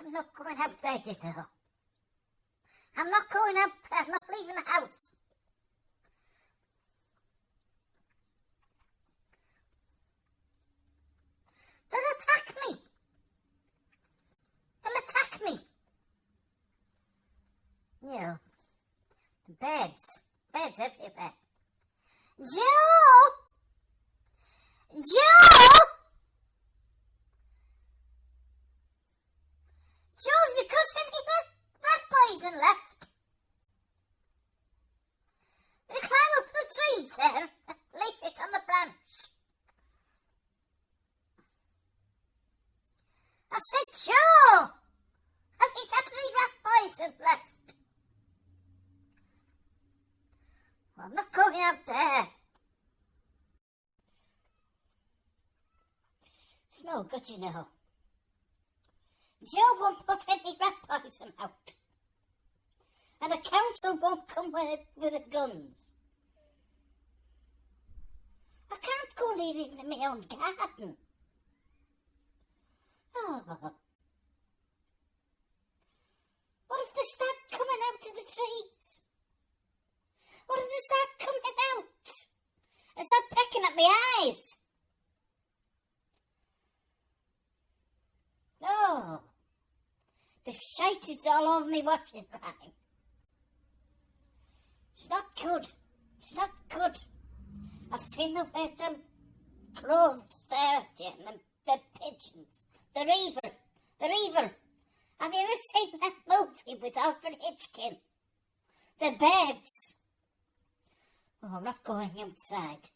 I'm not going out there, you know. I'm not going out there. I'm not leaving the house. They'll attack me. They'll attack me. You know, the beds. Beds everywhere. Joe! Joe! Joe, have you got any rat poison left? Will you climb up the tree there and leave it on the branch? I said, Joe! Have you got any rat poison left? Well, I'm not going out there. It's no good, you know. Joe won't put any rat poison out. And the council won't come with the guns. I can't go and leave even in my own garden. Oh. What if they start coming out of the trees? What if they start coming out and start pecking at my eyes? Oh, the shite is all over me washing line. It's not good. It's not good. I've seen the way them crows stare at you and the pigeons. They're evil. They're evil. Have you ever seen that movie with Alfred Hitchcock? The birds. Oh, I'm not going outside.